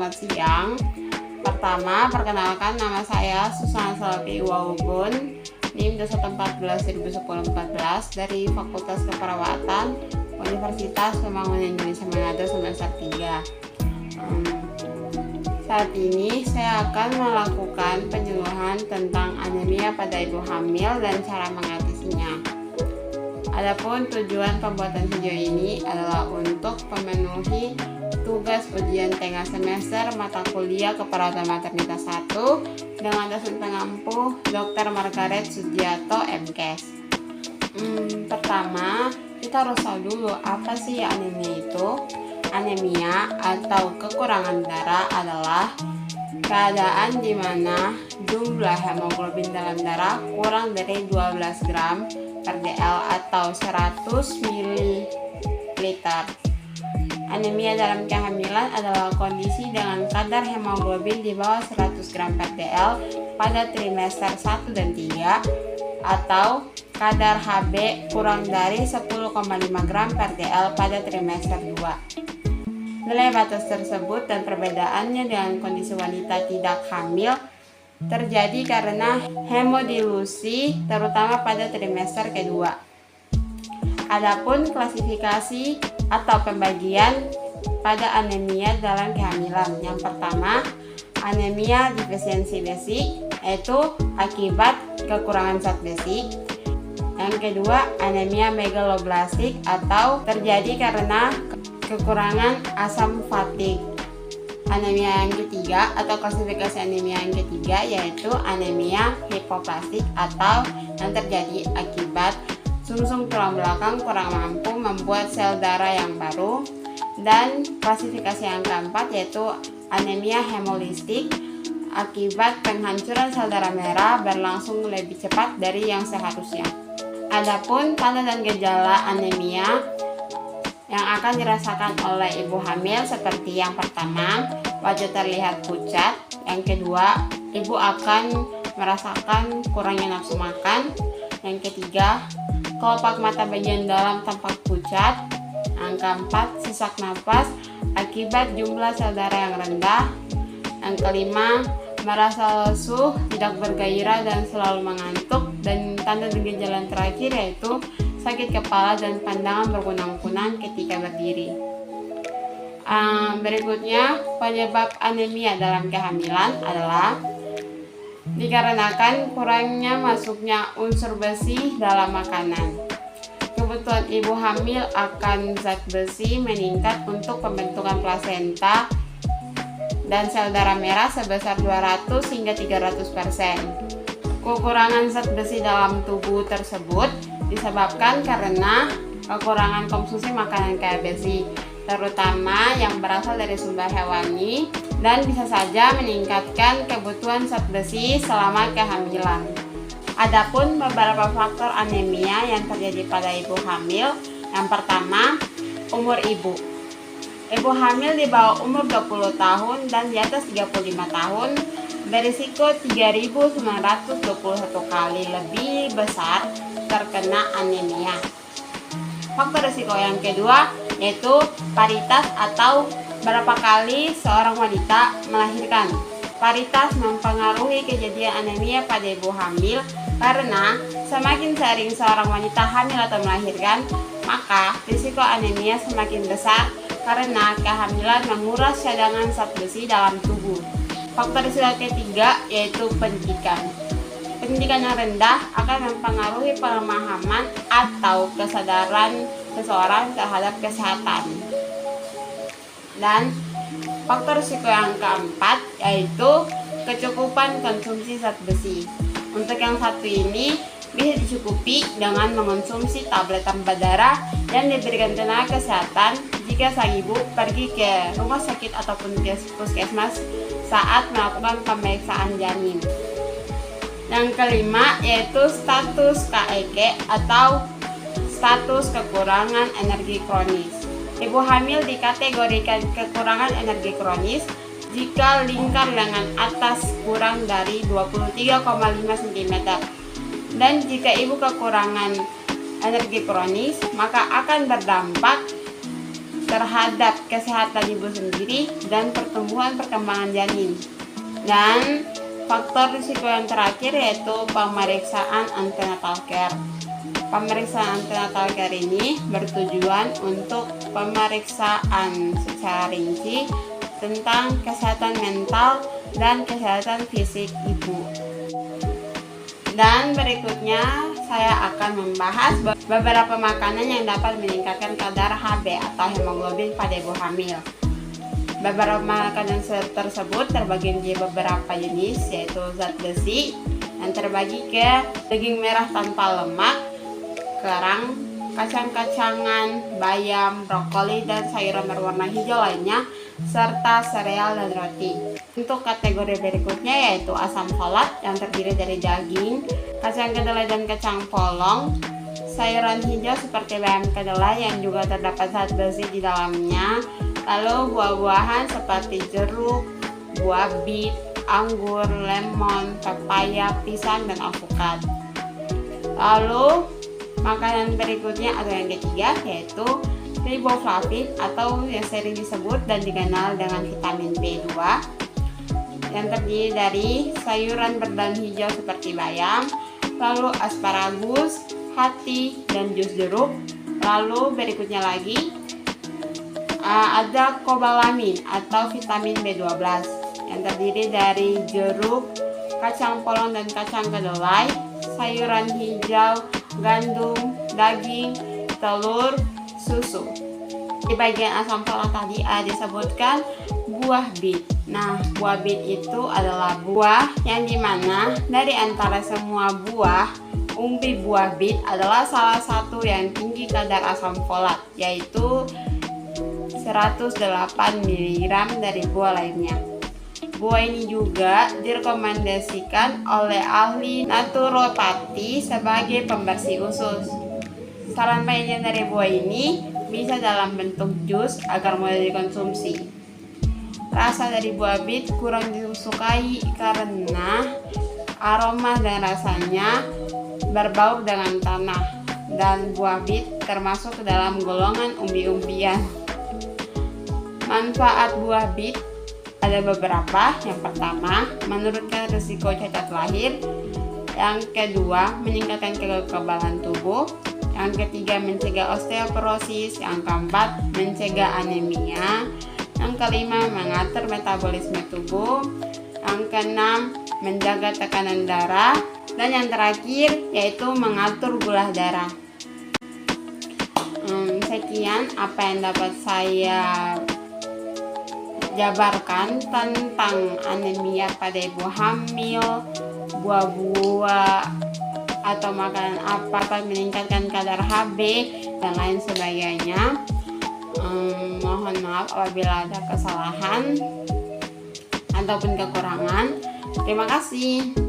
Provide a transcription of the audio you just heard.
selamat siang. Pertama, perkenalkan nama saya Susana Salvi Iwaugun, NIM 2114-2010-14 dari Fakultas Keperawatan Universitas Pembangunan Indonesia Manado semester 3. Saat ini saya akan melakukan penyuluhan tentang anemia pada ibu hamil dan cara mengatasinya. Adapun tujuan pembuatan video ini adalah untuk memenuhi tugas ujian tengah semester mata kuliah Keperawatan Maternitas 1 dengan dosen pengampu Dr. Margaret Sugiarto, MKes. Pertama, kita harus tahu dulu apa sih anemia itu. Anemia atau kekurangan darah adalah keadaan di mana jumlah hemoglobin dalam darah kurang dari 12 gram per dl atau 100 ml. Anemia dalam kehamilan adalah kondisi dengan kadar hemoglobin di bawah 100 gram per dl pada trimester 1 dan 3 atau kadar Hb kurang dari 10,5 gram per dl pada trimester 2. Nilai batas tersebut dan perbedaannya dengan kondisi wanita tidak hamil terjadi karena hemodilusi terutama pada trimester kedua. Adapun klasifikasi atau pembagian pada anemia dalam kehamilan. Yang pertama, anemia defisiensi besi, yaitu akibat kekurangan zat besi. Yang kedua, anemia megaloblastik atau terjadi karena kekurangan asam fatik. Anemia yang ketiga atau klasifikasi anemia yang ketiga yaitu anemia hipoplastik atau yang terjadi akibat sumsum tulang belakang kurang mampu membuat sel darah yang baru. Dan klasifikasi yang keempat yaitu anemia hemolistik akibat penghancuran sel darah merah berlangsung lebih cepat dari yang seharusnya. Adapun tanda dan gejala anemia yang akan dirasakan oleh ibu hamil seperti yang pertama, wajah terlihat pucat. Yang kedua, ibu akan merasakan kurangnya nafsu makan. Yang ketiga, kelopak mata bagian dalam tampak pucat. Yang keempat, sesak napas akibat jumlah sel darah yang rendah. Yang kelima, merasa lesu, tidak bergairah dan selalu mengantuk. Dan tanda dan gejala terakhir yaitu sakit kepala dan pandangan berkunang-kunang ketika berdiri. Berikutnya, penyebab anemia dalam kehamilan adalah dikarenakan kurangnya masuknya unsur besi dalam makanan. Kebutuhan ibu hamil akan zat besi meningkat untuk pembentukan plasenta dan sel darah merah sebesar 200 hingga 300%. Kekurangan zat besi dalam tubuh tersebut disebabkan karena kekurangan konsumsi makanan kaya besi, terutama yang berasal dari sumber hewani, dan bisa saja meningkatkan kebutuhan zat besi selama kehamilan. Adapun beberapa faktor anemia yang terjadi pada ibu hamil. Yang pertama, umur ibu. Ibu hamil di bawah umur 20 tahun dan di atas 35 tahun berisiko 3.921 kali lebih besar terkena anemia. Faktor risiko yang kedua yaitu paritas atau berapa kali seorang wanita melahirkan. Paritas mempengaruhi kejadian anemia pada ibu hamil karena semakin sering seorang wanita hamil atau melahirkan, maka risiko anemia semakin besar karena kehamilan menguras cadangan zat besi dalam tubuh. Faktor risiko ketiga yaitu pendidikan. Pendidikan yang rendah akan mempengaruhi pemahaman atau kesadaran seseorang terhadap kesehatan. Dan faktor risiko yang keempat yaitu kecukupan konsumsi zat besi. Untuk yang satu ini bisa dicukupi dengan mengonsumsi tablet tambah darah yang diberikan tenaga kesehatan jika sang ibu pergi ke rumah sakit ataupun ke puskesmas saat melakukan pemeriksaan janin. Yang kelima yaitu status KEK atau status kekurangan energi kronis. Ibu hamil dikategorikan kekurangan energi kronis jika lingkar lengan atas kurang dari 23,5 cm. Dan jika ibu kekurangan energi kronis, maka akan berdampak terhadap kesehatan ibu sendiri dan perkembangan janin. Dan faktor risiko yang terakhir yaitu pemeriksaan antenatal care. Pemeriksaan antenatal care ini bertujuan untuk pemeriksaan secara rinci tentang kesehatan mental dan kesehatan fisik ibu. Dan berikutnya saya akan membahas beberapa makanan yang dapat meningkatkan kadar Hb atau hemoglobin pada ibu hamil. Beberapa makanan tersebut terbagi menjadi beberapa jenis, yaitu zat besi yang terbagi ke daging merah tanpa lemak, kerang, kacang-kacangan, bayam, brokoli, dan sayuran berwarna hijau lainnya, serta sereal dan roti. Untuk kategori berikutnya yaitu asam folat yang terdiri dari daging, kacang kedelai dan kacang polong, sayuran hijau seperti bayam kedelai yang juga terdapat zat besi di dalamnya, lalu buah-buahan seperti jeruk, buah bit, anggur, lemon, pepaya, pisang, dan alpukat. Lalu makanan berikutnya atau yang ketiga yaitu riboflavin atau yang sering disebut dan dikenal dengan vitamin B2 yang terdiri dari sayuran berdaun hijau seperti bayam, lalu asparagus, hati, dan jus jeruk. Lalu berikutnya lagi ada kobalamin atau vitamin B12 yang terdiri dari jeruk, kacang polong dan kacang kedelai, sayuran hijau, gandum, daging, telur, susu. Di bagian asam folat tadi disebutkan buah bit. Nah, buah bit itu adalah buah yang dimana dari antara semua buah, umbi buah bit adalah salah satu yang tinggi kadar asam folat, yaitu 108 mg dari buah lainnya. Buah ini juga direkomendasikan oleh ahli naturopati sebagai pembersih usus. Saran penyajian dari buah ini bisa dalam bentuk jus agar mudah dikonsumsi. Rasa dari buah bit kurang disukai karena aroma dan rasanya berbau dengan tanah, dan buah bit termasuk ke dalam golongan umbi-umbian. Manfaat buah bit ada beberapa. Yang pertama, menurunkan risiko cacat lahir. Yang kedua, meningkatkan kekebalan tubuh. Yang ketiga, mencegah osteoporosis. Yang keempat, mencegah anemia. Yang kelima, mengatur metabolisme tubuh. Yang keenam, menjaga tekanan darah. Dan yang terakhir yaitu mengatur gula darah. Sekian apa yang dapat saya jabarkan tentang anemia pada ibu hamil, buah-buah atau makanan apa meningkatkan kadar Hb dan lain sebagainya. Mohon maaf apabila ada kesalahan ataupun kekurangan. Terima kasih.